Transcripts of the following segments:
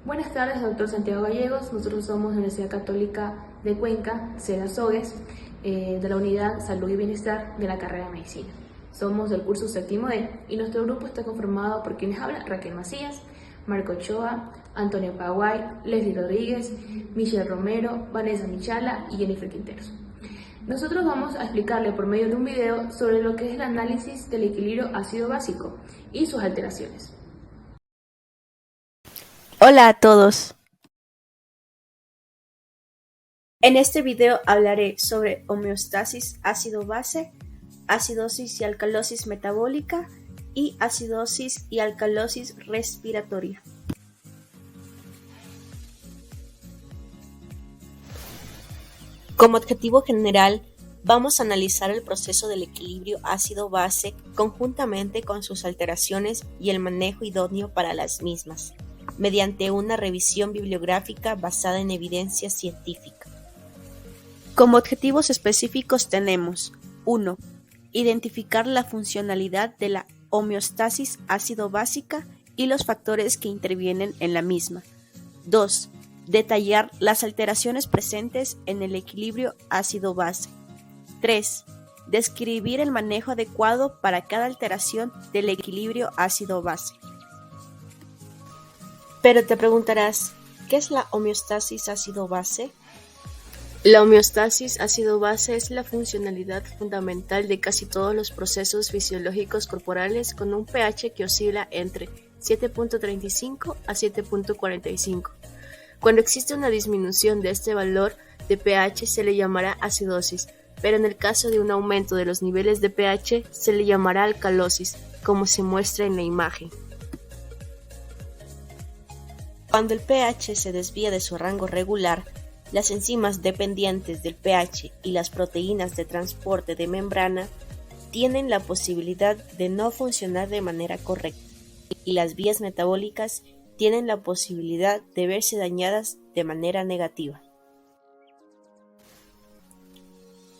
Buenas tardes, doctor Santiago Gallegos. Nosotros somos de la Universidad Católica de Cuenca, sede Sogues, de la Unidad Salud y Bienestar de la carrera de Medicina. Somos del curso séptimo D y nuestro grupo está conformado por quienes hablan: Raquel Macías, Marco Ochoa, Antonio Paguay, Leslie Rodríguez, Michelle Romero, Vanessa Michala y Jennifer Quinteros. Nosotros vamos a explicarle por medio de un video sobre lo que es el análisis del equilibrio ácido-básico y sus alteraciones. Hola a todos. En este video hablaré sobre homeostasis ácido-base, acidosis y alcalosis metabólica y acidosis y alcalosis respiratoria. Como objetivo general, vamos a analizar el proceso del equilibrio ácido-base conjuntamente con sus alteraciones y el manejo idóneo para las mismas, mediante una revisión bibliográfica basada en evidencia científica. Como objetivos específicos tenemos: 1. Identificar la funcionalidad de la homeostasis ácido-básica y los factores que intervienen en la misma. 2. Detallar las alteraciones presentes en el equilibrio ácido-base. 3. Describir el manejo adecuado para cada alteración del equilibrio ácido-base. Pero te preguntarás, ¿qué es la homeostasis ácido-base? La homeostasis ácido-base es la funcionalidad fundamental de casi todos los procesos fisiológicos corporales con un pH que oscila entre 7.35 a 7.45. Cuando existe una disminución de este valor de pH se le llamará acidosis, pero en el caso de un aumento de los niveles de pH se le llamará alcalosis, como se muestra en la imagen. Cuando el pH se desvía de su rango regular, las enzimas dependientes del pH y las proteínas de transporte de membrana tienen la posibilidad de no funcionar de manera correcta, y las vías metabólicas tienen la posibilidad de verse dañadas de manera negativa.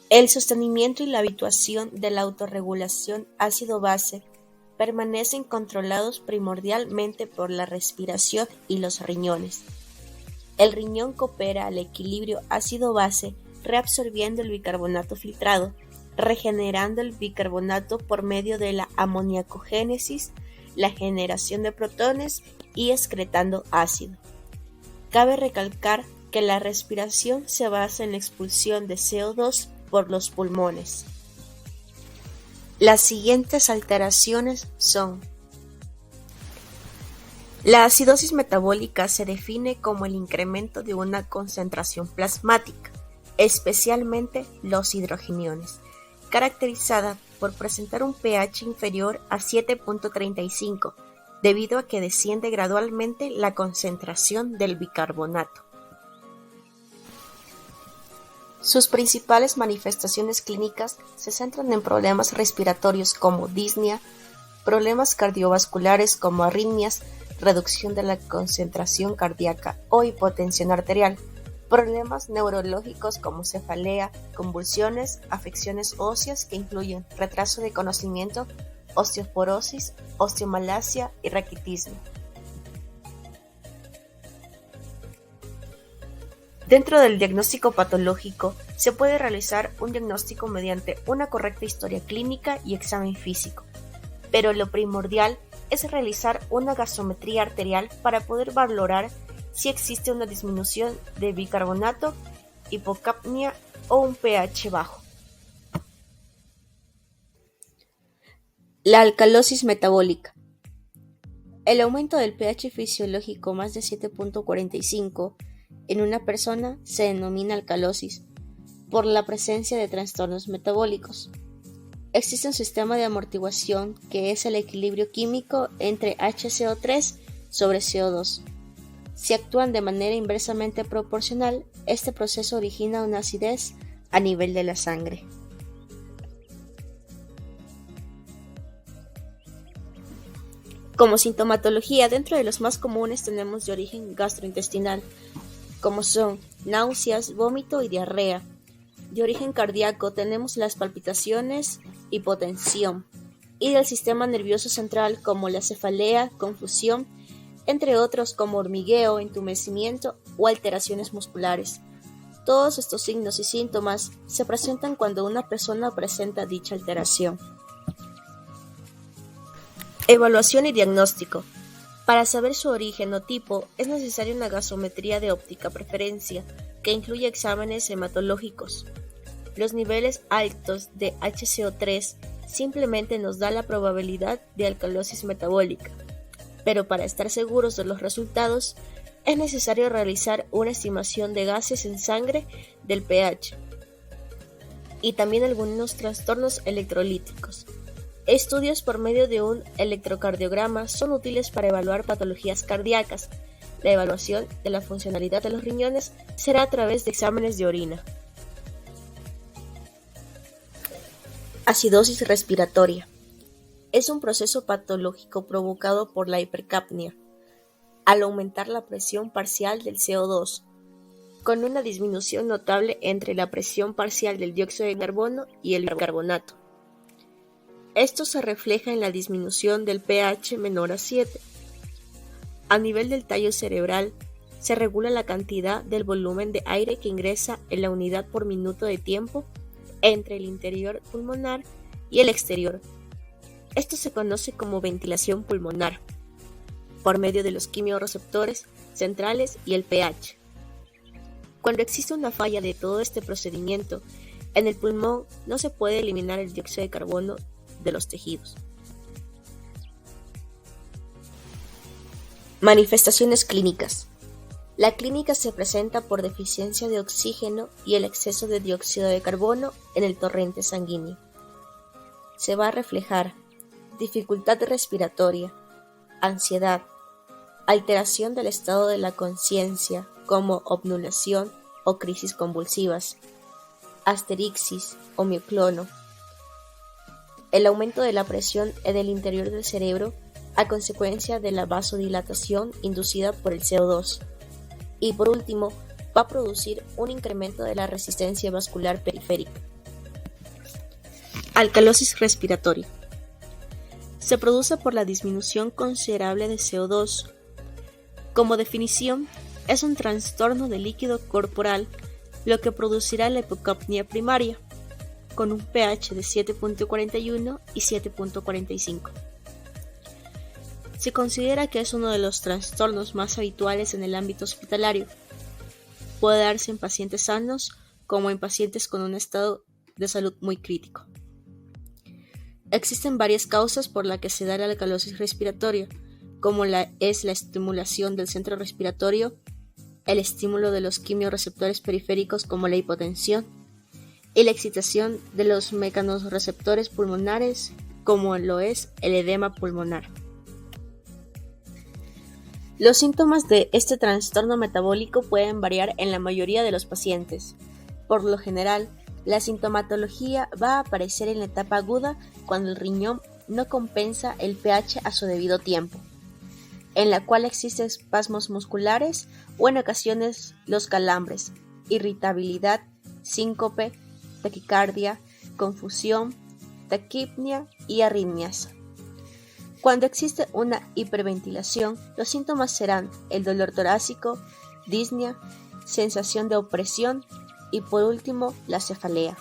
El sostenimiento y la habituación de la autorregulación ácido-base permanecen controlados primordialmente por la respiración y los riñones. El riñón coopera al equilibrio ácido-base reabsorbiendo el bicarbonato filtrado, regenerando el bicarbonato por medio de la amoniacogénesis, la generación de protones y excretando ácido. Cabe recalcar que la respiración se basa en la expulsión de CO2 por los pulmones. Las siguientes alteraciones son: la acidosis metabólica se define como el incremento de una concentración plasmática, especialmente los hidrogeniones, caracterizada por presentar un pH inferior a 7.35, debido a que desciende gradualmente la concentración del bicarbonato. Sus principales manifestaciones clínicas se centran en problemas respiratorios como disnea, problemas cardiovasculares como arritmias, reducción de la concentración cardíaca o hipotensión arterial, problemas neurológicos como cefalea, convulsiones, afecciones óseas que incluyen retraso de conocimiento, osteoporosis, osteomalacia y raquitismo. Dentro del diagnóstico patológico, se puede realizar un diagnóstico mediante una correcta historia clínica y examen físico, pero lo primordial es realizar una gasometría arterial para poder valorar si existe una disminución de bicarbonato, hipocapnia o un pH bajo. La alcalosis metabólica. El aumento del pH fisiológico más de 7.45 en una persona se denomina alcalosis por la presencia de trastornos metabólicos. Existe un sistema de amortiguación que es el equilibrio químico entre HCO3 sobre CO2. Si actúan de manera inversamente proporcional, este proceso origina una acidez a nivel de la sangre. Como sintomatología, dentro de los más comunes tenemos de origen gastrointestinal, como son náuseas, vómito y diarrea. De origen cardíaco tenemos las palpitaciones, hipotensión, y del sistema nervioso central como la cefalea, confusión, entre otros como hormigueo, entumecimiento o alteraciones musculares. Todos estos signos y síntomas se presentan cuando una persona presenta dicha alteración. Evaluación y diagnóstico. Para saber su origen o tipo es necesaria una gasometría de óptica preferencia, que incluye exámenes hematológicos. Los niveles altos de HCO3 simplemente nos da la probabilidad de alcalosis metabólica, pero para estar seguros de los resultados es necesario realizar una estimación de gases en sangre del pH y también algunos trastornos electrolíticos. Estudios por medio de un electrocardiograma son útiles para evaluar patologías cardíacas. La evaluación de la funcionalidad de los riñones será a través de exámenes de orina. Acidosis respiratoria. Es un proceso patológico provocado por la hipercapnia, al aumentar la presión parcial del CO2, con una disminución notable entre la presión parcial del dióxido de carbono y el bicarbonato. Esto se refleja en la disminución del pH menor a 7. A nivel del tallo cerebral, se regula la cantidad del volumen de aire que ingresa en la unidad por minuto de tiempo entre el interior pulmonar y el exterior. Esto se conoce como ventilación pulmonar, por medio de los quimiorreceptores centrales y el pH. Cuando existe una falla de todo este procedimiento, en el pulmón no se puede eliminar el dióxido de carbono de los tejidos. Manifestaciones clínicas. La clínica se presenta por deficiencia de oxígeno y el exceso de dióxido de carbono en el torrente sanguíneo. Se va a reflejar dificultad respiratoria, ansiedad, alteración del estado de la conciencia como obnubilación o crisis convulsivas, asterixis o mioclono, el aumento de la presión en el interior del cerebro a consecuencia de la vasodilatación inducida por el CO2 y por último va a producir un incremento de la resistencia vascular periférica. Alcalosis respiratoria. Se produce por la disminución considerable de CO2. Como definición, es un trastorno del líquido corporal, lo que producirá la hipocapnia primaria, con un pH de 7.41 y 7.45. Se considera que es uno de los trastornos más habituales en el ámbito hospitalario. Puede darse en pacientes sanos como en pacientes con un estado de salud muy crítico. Existen varias causas por las que se da la alcalosis respiratoria, como es la estimulación del centro respiratorio, el estímulo de los quimiorreceptores periféricos como la hipotensión, y la excitación de los mecanorreceptores pulmonares como lo es el edema pulmonar. Los síntomas de este trastorno metabólico pueden variar en la mayoría de los pacientes. Por lo general, la sintomatología va a aparecer en la etapa aguda cuando el riñón no compensa el pH a su debido tiempo, en la cual existen espasmos musculares o en ocasiones los calambres, irritabilidad, síncope, taquicardia, confusión, taquipnia y arritmias. Cuando existe una hiperventilación, los síntomas serán el dolor torácico, disnea, sensación de opresión y por último la cefalea.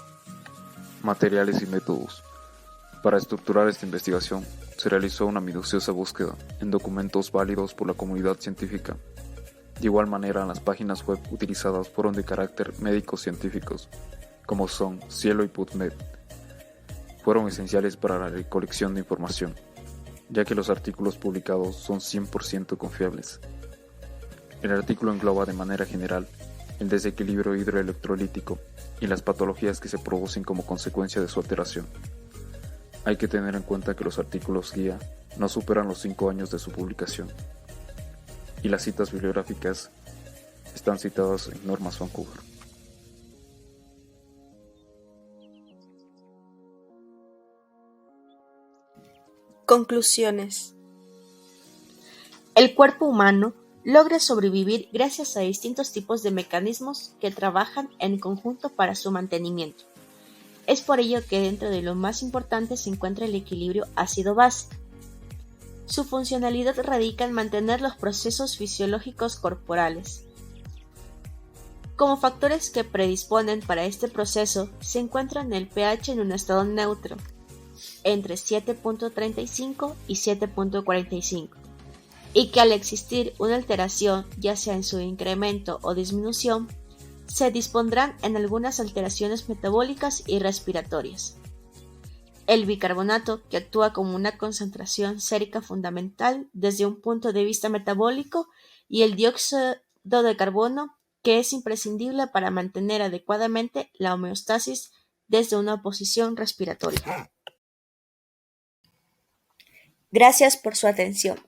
Materiales y métodos. Para estructurar esta investigación, se realizó una minuciosa búsqueda en documentos válidos por la comunidad científica. De igual manera, las páginas web utilizadas fueron de carácter médico-científicos, como son Cielo y PubMed. Fueron esenciales para la recolección de información, ya que los artículos publicados son 100% confiables. El artículo engloba de manera general el desequilibrio hidroelectrolítico y las patologías que se producen como consecuencia de su alteración. Hay que tener en cuenta que los artículos guía no superan los 5 años de su publicación, y las citas bibliográficas están citadas en Normas Vancouver. Conclusiones. El cuerpo humano logra sobrevivir gracias a distintos tipos de mecanismos que trabajan en conjunto para su mantenimiento. Es por ello que dentro de lo más importante se encuentra el equilibrio ácido-base. Su funcionalidad radica en mantener los procesos fisiológicos corporales. Como factores que predisponen para este proceso se encuentran el pH en un estado neutro, entre 7.35 y 7.45, y que al existir una alteración, ya sea en su incremento o disminución, se dispondrán en algunas alteraciones metabólicas y respiratorias. El bicarbonato, que actúa como una concentración sérica fundamental desde un punto de vista metabólico, y el dióxido de carbono, que es imprescindible para mantener adecuadamente la homeostasis desde una posición respiratoria. Gracias por su atención.